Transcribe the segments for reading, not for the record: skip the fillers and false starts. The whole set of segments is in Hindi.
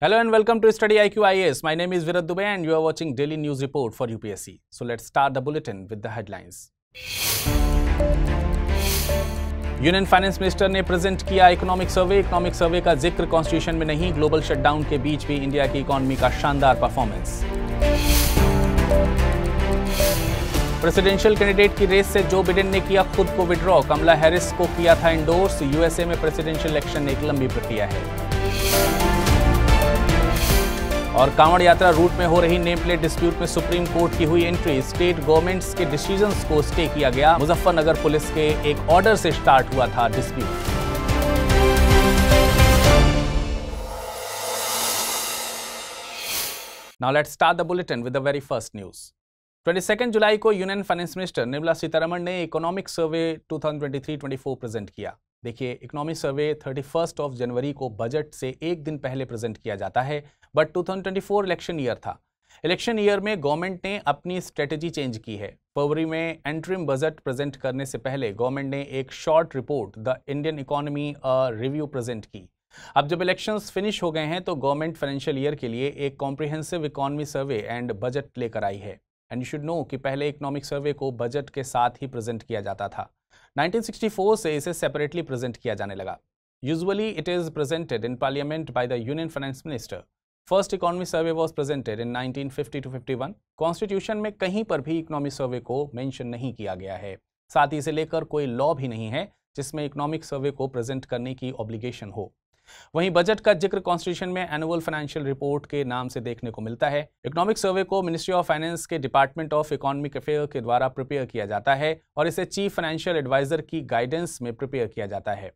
Hello and welcome to Study IQ IAS. My name is Virat Dubey and you are watching Daily News Report for UPSC. So let's start the bulletin with the headlines. Union finance minister ने प्रेजेंट किया इकोनॉमिक सर्वे का जिक्र कॉन्स्टिट्यूशन में नहीं। ग्लोबल शटडाउन के बीच भी इंडिया की इकोनॉमी का शानदार परफॉर्मेंस। प्रेसिडेंशियल कैंडिडेट की रेस से जो बिडेन ने किया खुद को विड्रॉ। कमला हैरिस को किया था इंडोर्स। यूएसए में प्रेसिडेंशियल इलेक्शन एक लंबी प्रक्रिया है। और कांवड़ यात्रा रूट में हो रही नेम प्लेट डिस्प्यूट में सुप्रीम कोर्ट की हुई एंट्री। स्टेट गवर्नमेंट्स के डिसीजंस को स्टे किया गया। मुजफ्फरनगर पुलिस के एक ऑर्डर से स्टार्ट हुआ था dispute. Now let's start the bulletin with the very first news. 22 जुलाई को union finance minister Nirmala Sitharaman ने इकोनॉमिक सर्वे 2023-24 प्रेजेंट किया। देखिए, इकोनॉमिक सर्वे 31 जनवरी को बजट से एक दिन पहले प्रेजेंट किया जाता है, बट 2024 इलेक्शन ईयर था। इलेक्शन ईयर में गवर्नमेंट ने अपनी स्ट्रेटेजी चेंज की है। फरवरी में एंट्रीम बजट प्रेजेंट करने से पहले गवर्नमेंट ने एक short report the Indian economy review present की। अब जब इलेक्शंस फिनिश हो गए हैं तो गवर्नमेंट फाइनेंशियल ईयर के लिए एक comprehensive economy survey and budget लेकर आई है। एंड यू शुड नो कि पहले इकोनॉमिक सर्वे को बजट के साथ ही प्रेजेंट किया जाता था। 1964 से इसे सेपरेटली प्रेजेंट किया जाने लगा। Usually it is presented in parliament by the union finance minister. First economy survey was presented in 1950-51। Constitution में कहीं पर भी इकोनॉमिक सर्वे को मेंशन नहीं किया गया है। साथ ही इसे लेकर कोई लॉ भी नहीं है जिसमें इकोनॉमिक सर्वे को प्रेजेंट करने की ऑब्लिगेशन हो। वहीं बजट का जिक्र कॉन्स्टिट्यूशन में एनुअल फाइनेंशियल रिपोर्ट के नाम से देखने को मिलता है। इकोनॉमिक सर्वे को मिनिस्ट्री ऑफ फाइनेंस के डिपार्टमेंट ऑफ इकोनॉमिक अफेयर के द्वारा प्रिपेयर किया जाता है और इसे चीफ फाइनेंशियल एडवाइजर की गाइडेंस में प्रिपेयर किया जाता है।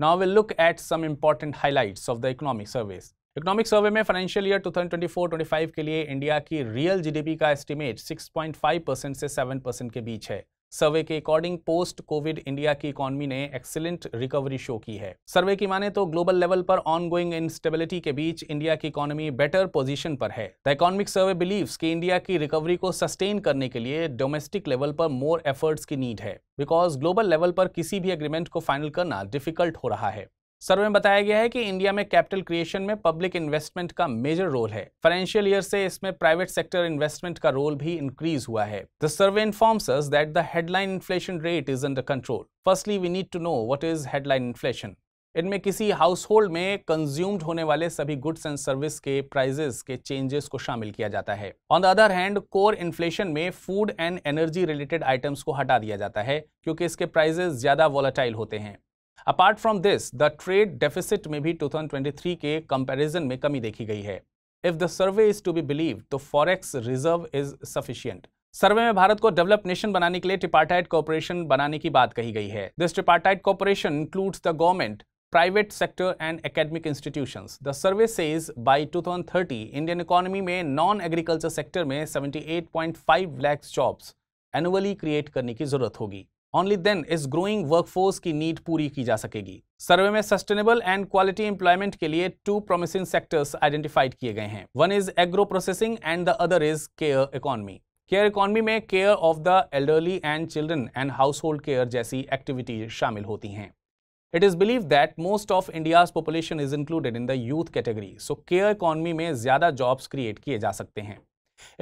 Now will look at some important highlights of the economic surveys. Economic survey में फाइनेंशियल ईयर 2024-25 के लिए इंडिया की रियल जीडीपी का एस्टिमेट 6.5% से 7% के बीच है। सर्वे के अकॉर्डिंग पोस्ट कोविड इंडिया की इकोनॉमी ने एक्सीलेंट रिकवरी शो की है। सर्वे की माने तो ग्लोबल लेवल पर ऑनगोइंग इंस्टेबिलिटी के बीच इंडिया की इकोनॉमी बेटर पोजीशन पर है। द इकोनॉमिक सर्वे बिलीव्स कि इंडिया की रिकवरी को सस्टेन करने के लिए डोमेस्टिक लेवल पर मोर एफर्ट्स की नीड है, बिकॉज ग्लोबल लेवल पर किसी भी एग्रीमेंट को फाइनल करना डिफिकल्ट हो रहा है। सर्वे में बताया गया है कि इंडिया में कैपिटल क्रिएशन में पब्लिक इन्वेस्टमेंट का मेजर रोल है। फाइनेंशियल ईयर से इसमें प्राइवेट सेक्टर इन्वेस्टमेंट का रोल भी इंक्रीज हुआ है। The survey informs us that the headline inflation rate is under control. Firstly we need to know what is headline inflation. इनमें किसी हाउस होल्ड में कंज्यूम्ड होने वाले सभी गुड्स एंड सर्विस के प्राइजेस के चेंजेस को शामिल किया जाता है। On the other hand, core inflation में food and energy related items को हटा दिया जाता है क्योंकि इसके प्राइजेस ज्यादा वॉलेटाइल होते हैं। Apart from this, the trade deficit में भी 2023 के कंपैरिजन में कमी देखी गई है। If the survey is to be believed, तो forex reserve is sufficient. Survey में भारत को डेवलप नेशन बनाने के लिए ट्रिपार्टाइट कॉर्पोरेशन बनाने की बात कही गई है। This tripartite corporation includes the government, private sector and academic institutions. The survey says by 2030 Indian economy में नॉन एग्रीकल्चर सेक्टर में 78.5 लाख जॉब्स एनुअली क्रिएट करने की जरूरत होगी। Only then इस ग्रोइंग वर्कफोर्स की नीड पूरी की जा सकेगी। सर्वे में सस्टेनेबल एंड क्वालिटी एम्प्लॉयमेंट के लिए 2 प्रॉमिसिंग सेक्टर्स आइडेंटिफाइड किए गए हैं। One is agro processing and the other is care economy. Care economy में care of the elderly and children and household care जैसी एक्टिविटीज शामिल होती हैं। It is believe that most of India's population is included in the youth category, so care economy में ज्यादा जॉब्स क्रिएट किए जा सकते हैं।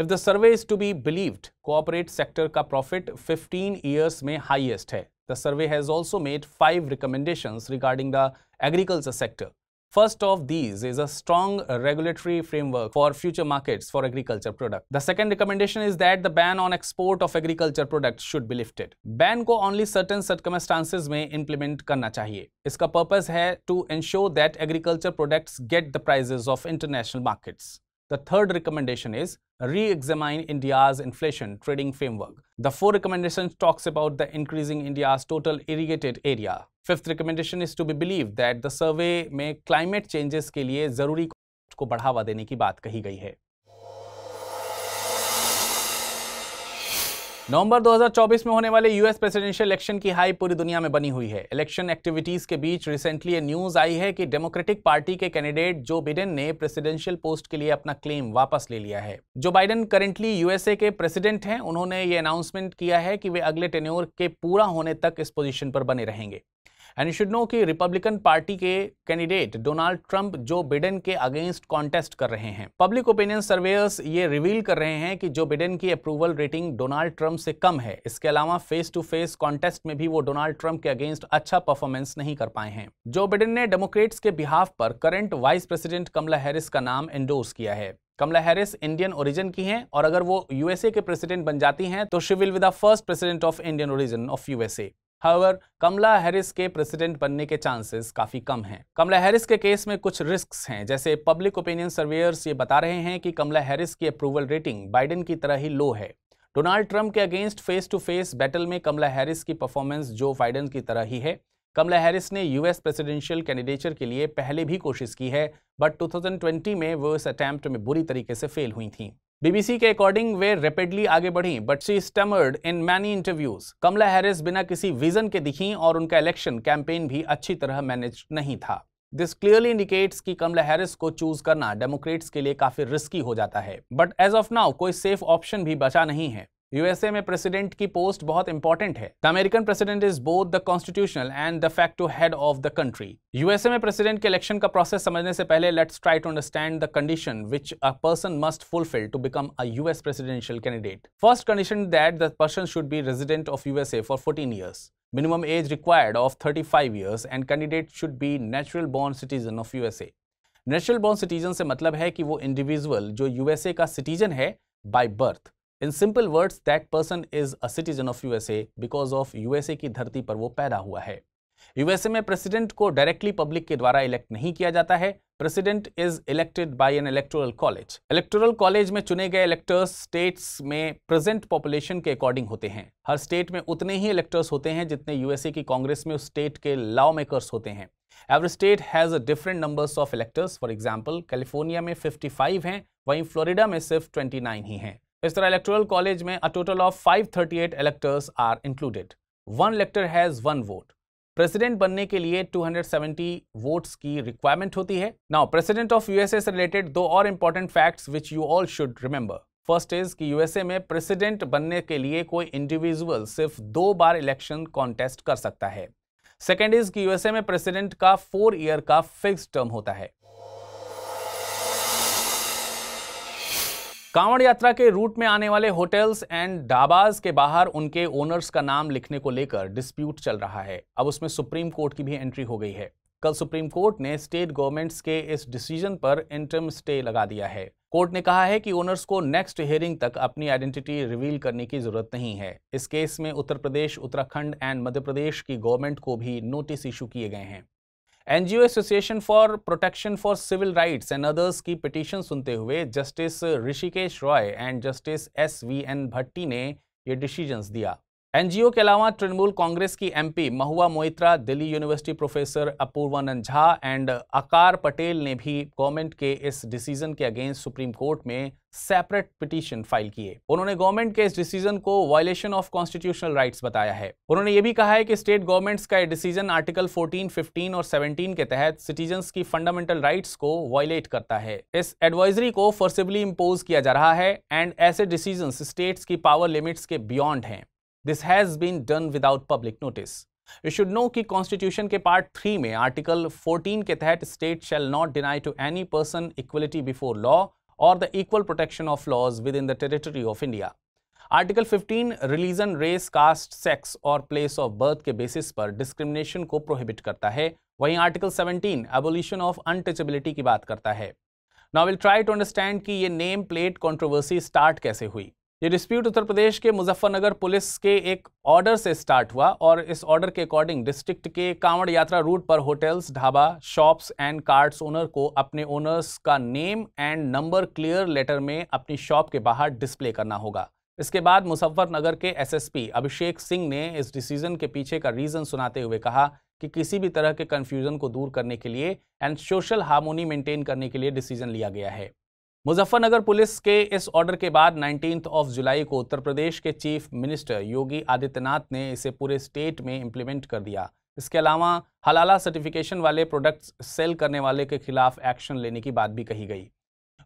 If the survey is to be believed, corporate sector का profit 15 years में highest है। The survey has also made 5 recommendations regarding the agriculture sector. First of these is a strong regulatory framework for future markets for agriculture product. The second recommendation is that the ban on export of agriculture products should be lifted. Ban को only certain circumstances में implement करना चाहिए। इसका purpose है to ensure that agriculture products get the prices of international markets. The third recommendation is re-examine India's inflation trading framework. The fourth recommendation talks about the increasing India's total irrigated area. Fifth recommendation is to be believed that the survey में climate changes के लिए जरूरी को बढ़ावा देने की बात कही गई है। नवंबर 2024 में होने वाले यूएस प्रेसिडेंशियल इलेक्शन की हाई पूरी दुनिया में बनी हुई है। इलेक्शन एक्टिविटीज के बीच रिसेंटली ये न्यूज आई है कि डेमोक्रेटिक पार्टी के कैंडिडेट जो बिडेन ने प्रेसिडेंशियल पोस्ट के लिए अपना क्लेम वापस ले लिया है। जो बाइडेन करंटली यूएसए के प्रेसिडेंट हैं, उन्होंने ये अनाउंसमेंट किया है कि वे अगले टेन्योर के पूरा होने तक इस पोजीशन पर बने रहेंगे। एंड यू शुड नो कि रिपब्लिकन पार्टी के candidate Donald Trump Joe Biden के अगेंस्ट कॉन्टेस्ट कर रहे हैं। पब्लिक ओपिनियन सर्वेयर्स ये रिवील कर रहे हैं कि जो बिडेन की अप्रूवल रेटिंग डोनाल्ड ट्रंप से कम है। इसके अलावा फेस टू फेस कॉन्टेस्ट में भी वो डोनाल्ड ट्रंप के अगेंस्ट अच्छा परफॉर्मेंस नहीं कर पाए हैं। जो बिडेन ने डेमोक्रेट्स के बिहाफ पर current vice president Kamala Harris का नाम एंडोर्स किया है। कमला हैरिस इंडियन ओरिजिन की हैं और अगर वो यूएसए के प्रेसिडेंट बन जाती हैं तो she will be the first president of Indian origin of USA. However, Kamala Harris के प्रेसिडेंट बनने के चांसेस काफी कम हैं। कमला हैरिस के केस में कुछ रिस्क्स हैं, जैसे पब्लिक ओपिनियन सर्वेयर्स ये बता रहे हैं कि कमला हैरिस की अप्रूवल रेटिंग बाइडेन की तरह ही लो है। डोनाल्ड ट्रंप के against face to face battle में कमला हैरिस की परफॉर्मेंस जो बाइडेन की तरह ही है। कमला हैरिस ने यूएस प्रेसिडेंशियल कैंडिडेचर के लिए पहले भी कोशिश की है, बट 2020 में वो इस अटेम्प्ट में बुरी तरीके से फेल हुई थी। बीबीसी के अकॉर्डिंग वे रैपिडली आगे बढ़ी but she stammered in many interviews. Kamala Harris बिना किसी विजन के दिखी और उनका इलेक्शन कैंपेन भी अच्छी तरह मैनेज नहीं था। दिस क्लियरली इंडिकेट्स कि कमला हैरिस को चूज करना डेमोक्रेट्स के लिए काफी रिस्की हो जाता है। बट एज ऑफ नाउ कोई सेफ ऑप्शन भी बचा नहीं है। यूएसए में प्रेसिडेंट की पोस्ट बहुत इंपॉर्टेंट है। The American president is both the constitutional and de facto head of the country. USA में प्रेसिडेंट के इलेक्शन का प्रोसेस समझने से पहले let's try to understand the condition which a person must fulfil to become a US presidential candidate. First condition that the person should be resident of USA for 14 years. Minimum age required of 35 years and candidate should be natural born citizen of USA. Natural born citizen से मतलब है कि वो इंडिविजुअल जो यूएसए का सिटीजन है by birth. In simple words, that person is a citizen of USA because of USA की धरती पर वो पैदा हुआ है। यूएसए में प्रेसिडेंट को डायरेक्टली पब्लिक के द्वारा इलेक्ट नहीं किया जाता है। President is elected by N electoral college. Electoral college में चुने गए इलेक्टर्स स्टेट्स में प्रेजेंट पॉपुलेशन के अकॉर्डिंग होते हैं। हर स्टेट में उतने ही इलेक्टर्स होते हैं जितने यूएसए की कांग्रेस में उस स्टेट के लॉ मेकर्स होते हैं। Every state has a different numbers of electors. For example, California में 55 हैं, वहीं फ्लोरिडा में सिर्फ 29 ही हैं। इस तरह इलेक्टोरल कॉलेज में a total of 538 electors are included. One elector has one vote. President बनने के लिए 270 वोट्स की रिक्वायरमेंट होती है। नाउ प्रेसिडेंट ऑफ यूएसए से रिलेटेड दो और important facts which you all should remember. First is कि यूएसए में प्रेसिडेंट बनने के लिए कोई इंडिविजुअल सिर्फ 2 बार इलेक्शन कॉन्टेस्ट कर सकता है। सेकेंड इज कि यूएसए में प्रेसिडेंट का 4 ईयर का फिक्स टर्म होता है। कांवड़ यात्रा के रूट में आने वाले होटल्स एंड ढाबाज के बाहर उनके ओनर्स का नाम लिखने को लेकर डिस्प्यूट चल रहा है। अब उसमें सुप्रीम कोर्ट की भी एंट्री हो गई है। कल सुप्रीम कोर्ट ने स्टेट गवर्नमेंट्स के इस डिसीजन पर इंटरिम स्टे लगा दिया है। कोर्ट ने कहा है कि ओनर्स को नेक्स्ट हियरिंग तक अपनी आइडेंटिटी रिवील करने की जरूरत नहीं है। इस केस में उत्तर प्रदेश, उत्तराखंड एंड मध्य प्रदेश की गवर्नमेंट को भी नोटिस इशू किए गए हैं। NGO association for protection for civil rights and others की पिटीशन सुनते हुए justice Hrishikesh Roy and justice SVN Bhatti ने ये डिसीजंस दिया। एनजीओ के अलावा तृणमूल कांग्रेस की MP Mahua Moitra, Delhi university professor Apoorvanand Jha and आकार पटेल ने भी गवर्नमेंट के इस डिसीजन के अगेंस्ट सुप्रीम कोर्ट में सेपरेट पिटीशन फाइल किए। उन्होंने गवर्नमेंट के इस डिसीजन को वायलेशन ऑफ कॉन्स्टिट्यूशनल राइट्स बताया है। उन्होंने ये भी कहा है कि स्टेट गवर्नमेंट्स का डिसीजन आर्टिकल 14, 15 और 17 के तहत सिटीजन्स की फंडामेंटल राइट्स को वायलेट करता है। इस एडवाइजरी को फोर्सिबली इंपोज किया जा रहा है एंड ऐसे डिसीजंस स्टेट्स की पावर लिमिट्स के बियॉन्ड हैं। This has been done without public notice. You should know कि कॉन्स्टिट्यूशन के पार्ट 3 में आर्टिकल 14 के तहत state shall not deny to any person equality before law or the equal protection of laws within the territory of India. Article 15 religion, race, caste, sex और प्लेस ऑफ बर्थ के बेसिस पर डिस्क्रिमिनेशन को प्रोहिबिट करता है। वहीं आर्टिकल 17 एबोलिशन ऑफ अनटचेबिलिटी की बात करता है। Now will try to understand कि ये नेम प्लेट कंट्रोवर्सी स्टार्ट कैसे हुई। ये डिस्प्यूट उत्तर प्रदेश के मुजफ्फरनगर पुलिस के एक ऑर्डर से स्टार्ट हुआ और इस ऑर्डर के अकॉर्डिंग डिस्ट्रिक्ट के कांवड़ यात्रा रूट पर hotels, dhaba, shops and carts owner को अपने ओनर्स का name and number clear letter में अपनी शॉप के बाहर डिस्प्ले करना होगा। इसके बाद मुजफ्फरनगर के SSP अभिषेक सिंह ने इस डिसीजन के पीछे का रीजन सुनाते हुए कहा कि किसी भी तरह के कंफ्यूजन को दूर करने के लिए एंड सोशल हार्मोनी मेंटेन करने के लिए डिसीजन लिया गया है। मुजफ्फरनगर पुलिस के इस ऑर्डर के बाद 19 जुलाई को उत्तर प्रदेश के चीफ मिनिस्टर योगी आदित्यनाथ ने इसे पूरे स्टेट में इंप्लीमेंट कर दिया। इसके अलावा हलाला सर्टिफिकेशन वाले प्रोडक्ट्स सेल करने वाले के खिलाफ एक्शन लेने की बात भी कही गई।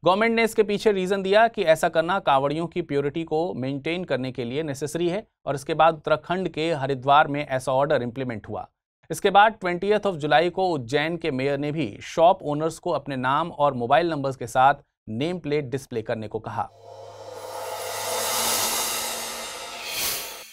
गवर्नमेंट ने इसके पीछे रीजन दिया कि ऐसा करना कांवड़ियों की प्योरिटी को मेंटेन करने के लिए नेसेसरी है और इसके बाद उत्तराखंड के हरिद्वार में ऐसा ऑर्डर इंप्लीमेंट हुआ। इसके बाद 20 जुलाई को उज्जैन के मेयर ने भी शॉप ओनर्स को अपने नाम और मोबाइल नंबर्स के साथ नेम प्लेट डिस्प्ले करने को कहा।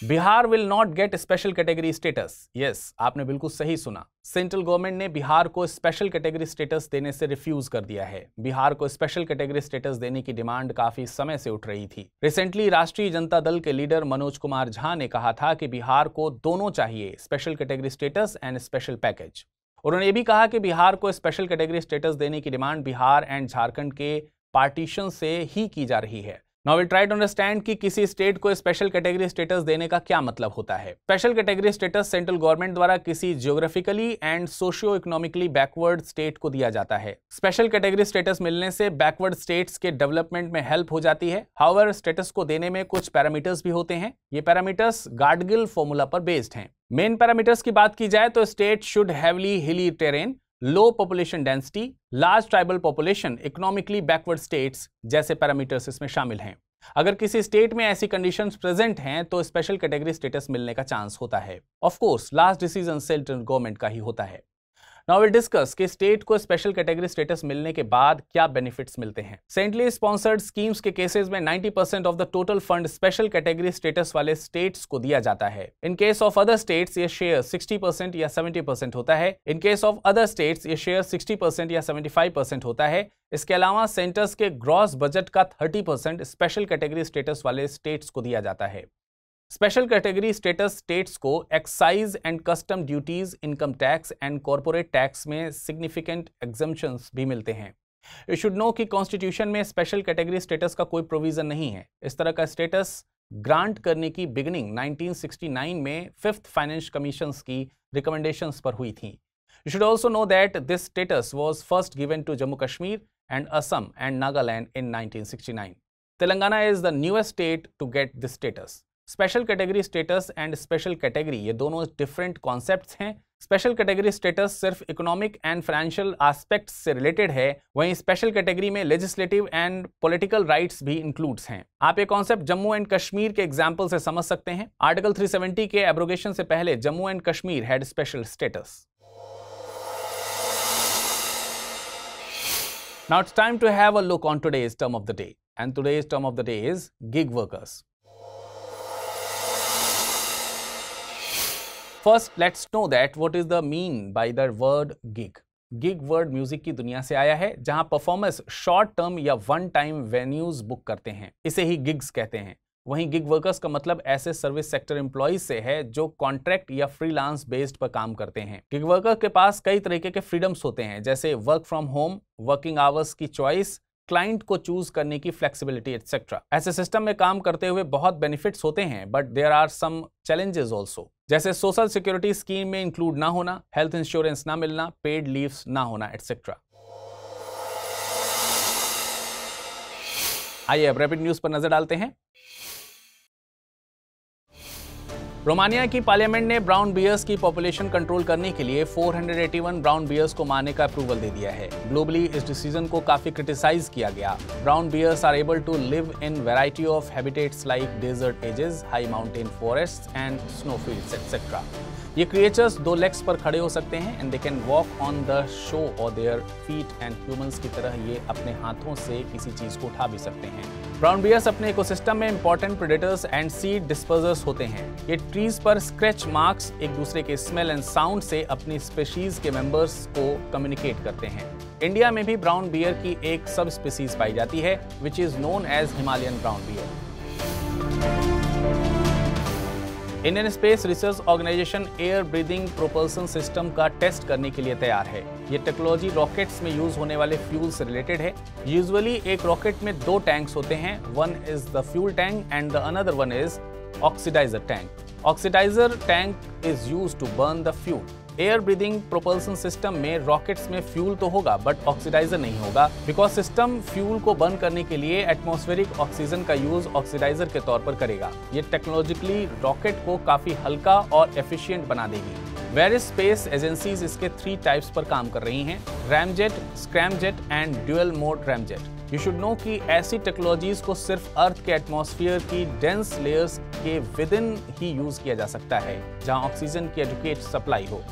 Bihar will not gate special category status. Yes, आपने बिल्कुल सही सुना। सेंट्रल गवर्नमेंट ने बिहार को स्पेशल कैटेगरी स्टेटस देने से रिफ्यूज कर दिया है। बिहार को स्पेशल कैटेगरी स्टेटस देने की डिमांड काफी समय से उठ रही थी। रिसेंटली राष्ट्रीय जनता दल के लीडर मनोज कुमार झा ने कहा था कि बिहार को दोनों चाहिए, special category status and special package. उन्होंने ये भी कहा कि बिहार को स्पेशल कैटेगरी स्टेटस देने की डिमांड बिहार एंड झारखंड के पार्टीशन से ही की जा रही है। Now we try to understand कि किसी स्टेट को स्पेशल कैटेगरी स्टेटस देने का क्या मतलब होता है। Special category status central government द्वारा किसी geographically and socio economically backward state को दिया जाता है। स्पेशल कैटेगरी स्टेटस मिलने से बैकवर्ड स्टेट्स के डेवलपमेंट में हेल्प हो जाती है। हाउएवर, स्टेटस को देने में कुछ पैरामीटर्स भी होते हैं। ये पैरामीटर्स गाडगिल फॉर्मूला पर बेस्ड हैं। मेन पैरामीटर्स की बात की जाए तो स्टेट शुड हैवली हिली टेरेन, लो population density, large tribal population, economically backward states जैसे पैरामीटर्स इसमें शामिल हैं। अगर किसी स्टेट में ऐसी कंडीशंस प्रेजेंट हैं तो स्पेशल कैटेगरी स्टेटस मिलने का चांस होता है। Of course last decision central government का ही होता है। नाउ विल डिस्कस कि स्टेट को स्पेशल कैटेगरी स्टेटस मिलने के बाद क्या बेनिफिट्स मिलते हैं। सेंट्रली स्पॉन्सर्ड स्कीम्स के केसेस में 90% of the total fund special category status वाले स्टेट्स को दिया जाता है। In case of other states ये शेयर 60% या 70% होता है। In case of other states ये शेयर 60% या 75% होता है। इसके अलावा सेंटर्स के ग्रॉस बजट का 30% स्पेशल कैटेगरी स्टेटस वाले स्टेट्स को दिया जाता है। स्पेशल कैटेगरी स्टेटस स्टेट्स को excise and custom duties, income tax and corporate tax में सिग्निफिकेंट एग्जम्पशंस भी मिलते हैं। यू शुड नो कि कॉन्स्टिट्यूशन में स्पेशल कैटेगरी स्टेटस का कोई प्रोविजन नहीं है। इस तरह का स्टेटस ग्रांट करने की बिगिनिंग 1969 में 5th फाइनेंस कमीशन की रिकमेंडेशंस पर हुई थी। You should also know that this status was first given to Jammu Kashmir and Assam and Nagaland in 1969। Telangana is the newest state to get this status. Special category status and special category ये दोनों डिफरेंट कॉन्सेप्ट्स हैं। स्पेशल कैटेगरी स्टेटस सिर्फ इकोनॉमिक एंड फाइनेंशियल एस्पेक्ट्स से रिलेटेड है, वहीं स्पेशल कैटेगरी में लेजिस्लेटिव एंड पॉलिटिकल राइट्स भी इंक्लूड्स हैं। आप ये कॉन्सेप्ट जम्मू एंड कश्मीर के एग्जांपल से समझ सकते हैं। आर्टिकल 370 के एब्रोगेशन से पहले Jammu and Kashmir had special status. Now it's time to have a look on today's term of the day, and today's term of the day is gig workers. First, let's know that what is the mean by the word gig. Gig word music की दुनिया से आया है, जहां परफॉर्मर्स शॉर्ट टर्म या वन टाइम वेन्यूज बुक करते हैं। इसे ही गिग्स कहते हैं। वहीं गिग वर्कर्स का मतलब ऐसे सर्विस सेक्टर एम्प्लॉइज से है जो कॉन्ट्रैक्ट या फ्रीलांस बेस्ड पर काम करते हैं। गिग वर्कर के पास कई तरीके के फ्रीडम्स होते हैं, जैसे work from home, working hours की चॉइस, क्लाइंट को चूज करने की फ्लेक्सिबिलिटी एटसेट्रा। ऐसे सिस्टम में काम करते हुए बहुत बेनिफिट्स होते हैं, but there are some challenges also, जैसे सोशल सिक्योरिटी स्कीम में इंक्लूड ना होना, हेल्थ इंश्योरेंस ना मिलना, पेड लीव्स ना होना एटसेट्रा। आइए अब रैपिड न्यूज पर नजर डालते हैं। रोमानिया की पार्लियामेंट ने ब्राउन बियर्स की पॉपुलेशन कंट्रोल करने के लिए 481 ब्राउन बियर्स को मारने का अप्रूवल दे दिया है। ग्लोबली इस डिसीजन को काफी क्रिटिसाइज किया गया। Brown bears are able to live in variety of habitats like desert edges, high mountain forest and snowfields etcetera. ये क्रिएचर्स दो लेग्स पर खड़े हो सकते हैं and they can walk on the sole और देयर फीट, एंड ह्यूमंस की तरह ये अपने हाथों से किसी चीज को उठा भी सकते हैं। ब्राउन बियर्स अपने इकोसिस्टम में इंपॉर्टेंट प्रेडेटर्स एंड सीड डिस्पर्जर्स होते हैं। ये ट्रीज पर स्क्रैच मार्क्स, एक दूसरे के स्मेल एंड साउंड से अपनी स्पीशीज के मेंबर्स को कम्युनिकेट करते हैं। इंडिया में भी ब्राउन बियर की एक सब स्पीसीज पाई जाती है which is known as Himalayan brown bear. Indian space research organisation air breathing propulsion system का टेस्ट करने के लिए तैयार है। ये टेक्नोलॉजी रॉकेट्स में यूज होने वाले फ्यूल से रिलेटेड है। यूजुअली एक रॉकेट में दो टैंक्स होते हैं, one is the fuel tank and the another one is oxidizer tank. Oxidizer tank is used to burn the fuel. Air breathing propulsion system में रॉकेट्स में फ्यूल तो होगा बट ऑक्सीडाइजर नहीं होगा, बिकॉज सिस्टम फ्यूल को बर्न करने के लिए एटमॉस्फेरिक ऑक्सीजन का यूज ऑक्सीडाइजर के तौर पर करेगा। ये टेक्नोलॉजिकली रॉकेट को काफी हल्का और एफिशिएंट बना देगी। वेरियस स्पेस एजेंसीज इसके 3 टाइप्स पर काम कर रही हैं: ramjet, scramjet and dual mode ramjet. You should know कि ऐसी टेक्नोलॉजीज को सिर्फ अर्थ के एटमॉस्फेयर की डेंस लेयर्स के विद इन ही यूज किया जा सकता है, जहां ऑक्सीजन की एडुकेट सप्लाई हो।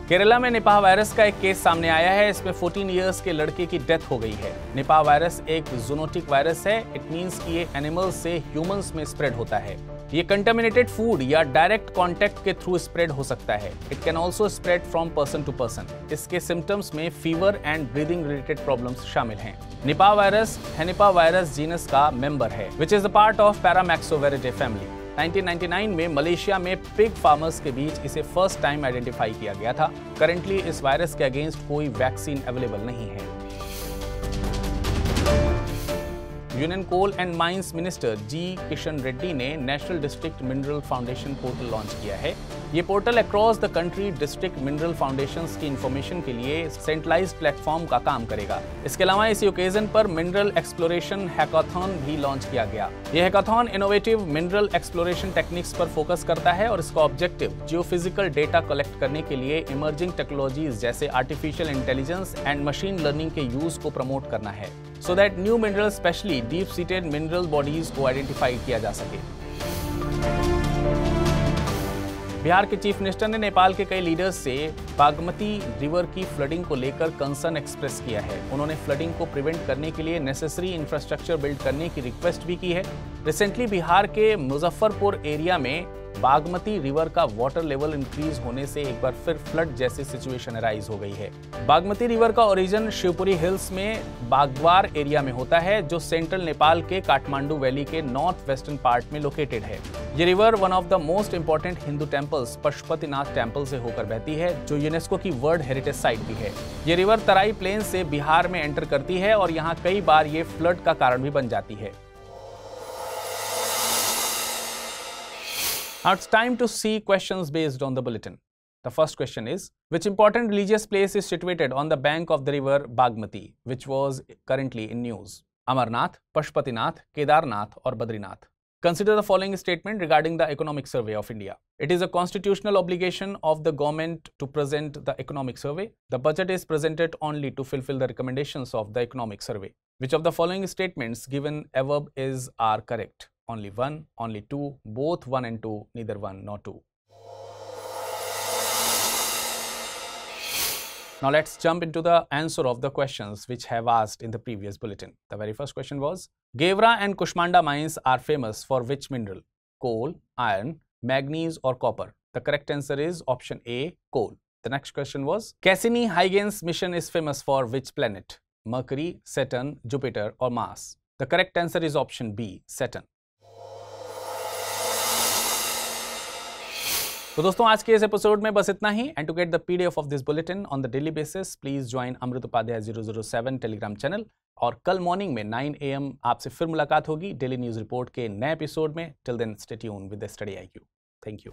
केरला में निपाह वायरस का एक केस सामने आया है। इसमें 14 इयर्स के लड़के की डेथ हो गई है। निपाह वायरस एक जूनोटिक वायरस है। इट मींस कि ये एनिमल्स से ह्यूमंस में स्प्रेड होता है। ये कंटामिनेटेड फूड या डायरेक्ट कांटेक्ट के थ्रू स्प्रेड हो सकता है। It can also spread from person to person. इसके सिम्टम्स में fever and breathing related problems शामिल हैं। Nipah virus Henipavirus genus का मेंबर है, which is a part of Paramyxoviridae family. 1999 में मलेशिया में पिग फार्मर्स के बीच इसे फर्स्ट टाइम आइडेंटिफाई किया गया था। करंटली इस वायरस के अगेंस्ट कोई वैक्सीन अवेलेबल नहीं है। Union coal and mines minister G Kishan Reddy ने national district mineral foundation portal launch किया है। ये portal across the country district mineral foundations की इंफॉर्मेशन के लिए सेंट्रलाइज्ड प्लेटफॉर्म का काम करेगा। इसके अलावा इसी ओकेजन पर मिनरल एक्सप्लोरेशन हैकाथॉन भी लॉन्च किया गया। यह hackathon innovative mineral exploration techniques पर फोकस करता है और इसका ऑब्जेक्टिव जियोफिजिकल डेटा कलेक्ट करने के लिए इमर्जिंग टेक्नोलॉजीज जैसे artificial intelligence and machine learning के यूज को प्रमोट करना है, so that new minerals, especially deep-seated mineral bodies, को आइडेंटिफाई किया जा सके। बिहार के चीफ मिनिस्टर ने नेपाल के कई लीडर्स से बागमती रिवर की फ्लडिंग को लेकर कंसर्न एक्सप्रेस किया है। उन्होंने फ्लडिंग को प्रिवेंट करने के लिए नेसेसरी इंफ्रास्ट्रक्चर बिल्ड करने की रिक्वेस्ट भी की है। रिसेंटली बिहार के मुजफ्फरपुर एरिया में बागमती रिवर का वाटर लेवल इंक्रीज होने से एक बार फिर फ्लड जैसी सिचुएशन अराइज हो गई है। बागमती रिवर का ओरिजिन शिवपुरी हिल्स में बागवार एरिया में होता है, जो सेंट्रल नेपाल के काठमांडू वैली के नॉर्थ वेस्टर्न पार्ट में लोकेटेड है। ये river one of the most important Hindu temples Pashupatinath temple से होकर बहती है, जो यूनेस्को की वर्ल्ड हेरिटेज साइट भी है। ये रिवर तराई प्लेन से बिहार में एंटर करती है और यहाँ कई बार ये फ्लड का कारण भी बन जाती है। Now it's time to see questions based on the bulletin. The first question is, which important religious place is situated on the bank of the river Bagmati, which was currently in news? Amarnath, Pashupatinath, Kedarnath or Badrinath? Consider the following statement regarding the Economic Survey of India. It is a constitutional obligation of the government to present the economic survey. The budget is presented only to fulfill the recommendations of the economic survey. Which of the following statements given above are correct? Only one, only two, both one and two, neither one nor two. Now let's jump into the answer of the questions which have asked in the previous bulletin. The very first question was, Gewra and Kushmanda mines are famous for which mineral? Coal, iron, manganese or copper? The correct answer is option A, coal. The next question was, Cassini-Huygens mission is famous for which planet? Mercury, Saturn, Jupiter or Mars? The correct answer is option B, Saturn. तो दोस्तों आज के इस एपिसोड में बस इतना ही। And to get the PDF of this bulletin on the daily basis please join Amrit Upadhyay 007 Telegram channel. और कल मॉर्निंग में 9 AM आपसे फिर मुलाकात होगी डेली न्यूज रिपोर्ट के नए एपिसोड में। Till then stay tuned with the study IQ। Thank you.